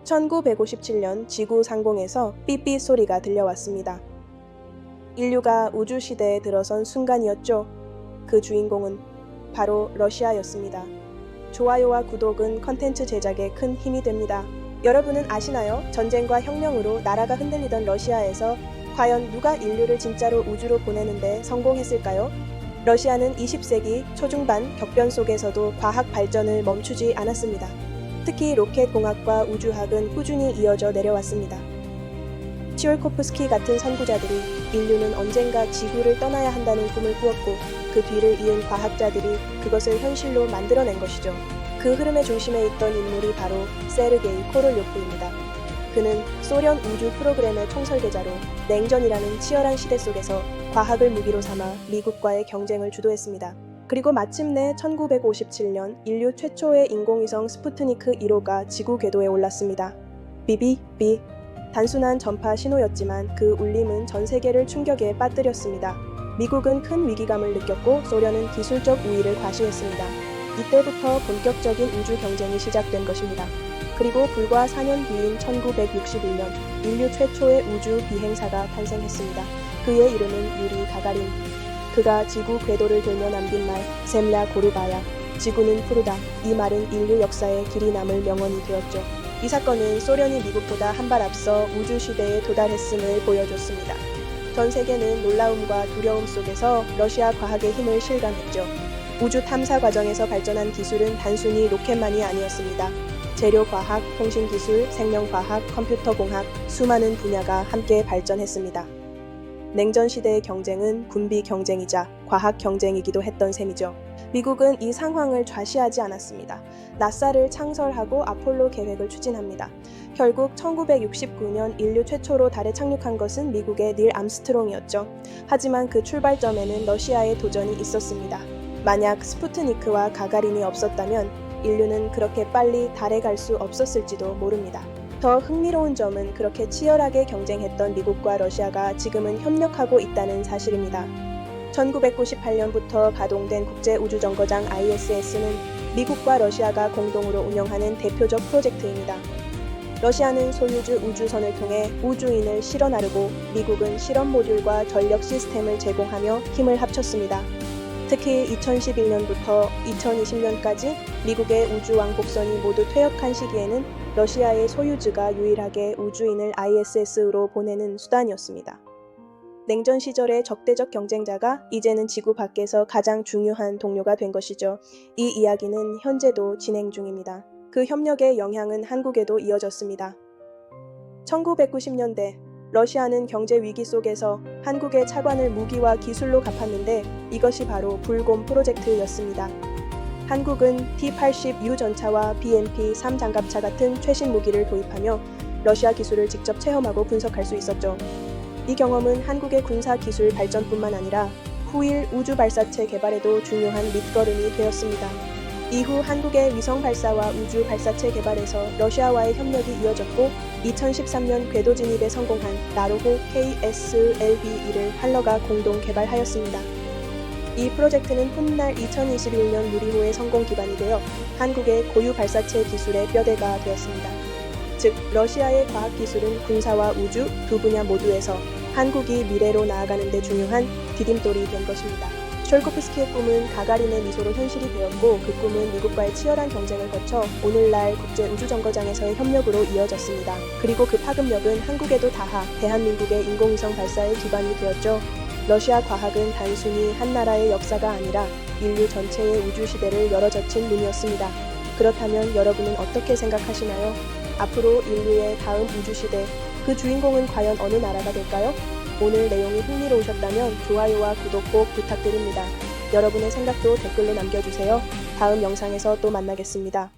1957년 지구 상공에서 삐삐 소리가 들려왔습니다. 인류가 우주시대에 들어선 순간이었죠. 그 주인공은 바로 러시아였습니다. 좋아요와 구독은 컨텐츠 제작에 큰 힘이 됩니다. 여러분은 아시나요? 전쟁과 혁명으로 나라가 흔들리던 러시아에서 과연 누가 인류를 진짜로 우주로 보내는데 성공했을까요? 러시아는 20세기 초중반 격변 속에서도 과학 발전을 멈추지 않았습니다. 특히 로켓 공학과 우주학은 꾸준히 이어져 내려왔습니다. 치올코프스키 같은 선구자들이 인류는 언젠가 지구를 떠나야 한다는 꿈을 꾸었고 그 뒤를 이은 과학자들이 그것을 현실로 만들어낸 것이죠. 그 흐름의 중심에 있던 인물이 바로 세르게이 코롤요프입니다. 그는 소련 우주 프로그램의 총설계자로 냉전이라는 치열한 시대 속에서 과학을 무기로 삼아 미국과의 경쟁을 주도했습니다. 그리고 마침내 1957년 인류 최초의 인공위성 스푸트니크 1호가 지구 궤도에 올랐습니다. 비비비. 단순한 전파 신호였지만 그 울림은 전 세계를 충격에 빠뜨렸습니다. 미국은 큰 위기감을 느꼈고 소련은 기술적 우위를 과시했습니다. 이때부터 본격적인 우주 경쟁이 시작된 것입니다. 그리고 불과 4년 뒤인 1961년 인류 최초의 우주 비행사가 탄생했습니다. 그의 이름은 유리 가가린. 그가 지구 궤도를 돌며 남긴 말 셈랴 고르바야, 지구는 푸르다. 이 말은 인류 역사에 길이 남을 명언이 되었죠. 이 사건은 소련이 미국보다 한 발 앞서 우주 시대에 도달했음을 보여줬습니다. 전 세계는 놀라움과 두려움 속에서 러시아 과학의 힘을 실감했죠. 우주 탐사 과정에서 발전한 기술은 단순히 로켓만이 아니었습니다. 재료과학, 통신기술, 생명과학, 컴퓨터공학, 수많은 분야가 함께 발전했습니다. 냉전 시대의 경쟁은 군비 경쟁이자 과학 경쟁이기도 했던 셈이죠. 미국은 이 상황을 좌시하지 않았습니다. 나사를 창설하고 아폴로 계획을 추진합니다. 결국 1969년 인류 최초로 달에 착륙한 것은 미국의 닐 암스트롱이었죠. 하지만 그 출발점에는 러시아의 도전이 있었습니다. 만약 스푸트니크와 가가린이 없었다면 인류는 그렇게 빨리 달에 갈 수 없었을지도 모릅니다. 더 흥미로운 점은 그렇게 치열하게 경쟁했던 미국과 러시아가 지금은 협력하고 있다는 사실입니다. 1998년부터 가동된 국제우주정거장 ISS는 미국과 러시아가 공동으로 운영하는 대표적 프로젝트입니다. 러시아는 소유주 우주선을 통해 우주인을 실어 나르고 미국은 실험 모듈과 전력 시스템을 제공하며 힘을 합쳤습니다. 특히 2011년부터 2020년까지 미국의 우주왕복선이 모두 퇴역한 시기에는 러시아의 소유주가 유일하게 우주인을 ISS로 보내는 수단이었습니다. 냉전 시절의 적대적 경쟁자가 이제는 지구 밖에서 가장 중요한 동료가 된 것이죠. 이 이야기는 현재도 진행 중입니다. 그 협력의 영향은 한국에도 이어졌습니다. 1990년대 러시아는 경제 위기 속에서 한국의 차관을 무기와 기술로 갚았는데 이것이 바로 불곰 프로젝트였습니다. 한국은 T-80U 전차와 BMP-3 장갑차 같은 최신 무기를 도입하며 러시아 기술을 직접 체험하고 분석할 수 있었죠. 이 경험은 한국의 군사 기술 발전뿐만 아니라 후일 우주 발사체 개발에도 중요한 밑거름이 되었습니다. 이후 한국의 위성 발사와 우주 발사체 개발에서 러시아와의 협력이 이어졌고 2013년 궤도 진입에 성공한 나로호 KSLV-1을 한러가 공동 개발하였습니다. 이 프로젝트는 훗날 2021년 누리호의 성공 기반이 되어 한국의 고유 발사체 기술의 뼈대가 되었습니다. 즉, 러시아의 과학기술은 군사와 우주 두 분야 모두에서 한국이 미래로 나아가는 데 중요한 디딤돌이 된 것입니다. 숄코프스키의 꿈은 가가린의 미소로 현실이 되었고 그 꿈은 미국과의 치열한 경쟁을 거쳐 오늘날 국제우주정거장에서의 협력으로 이어졌습니다. 그리고 그 파급력은 한국에도 닿아 대한민국의 인공위성 발사의 기반이 되었죠. 러시아 과학은 단순히 한 나라의 역사가 아니라 인류 전체의 우주시대를 열어젖힌 문이었습니다. 그렇다면 여러분은 어떻게 생각하시나요? 앞으로 인류의 다음 우주시대, 그 주인공은 과연 어느 나라가 될까요? 오늘 내용이 흥미로우셨다면 좋아요와 구독 꼭 부탁드립니다. 여러분의 생각도 댓글로 남겨주세요. 다음 영상에서 또 만나겠습니다.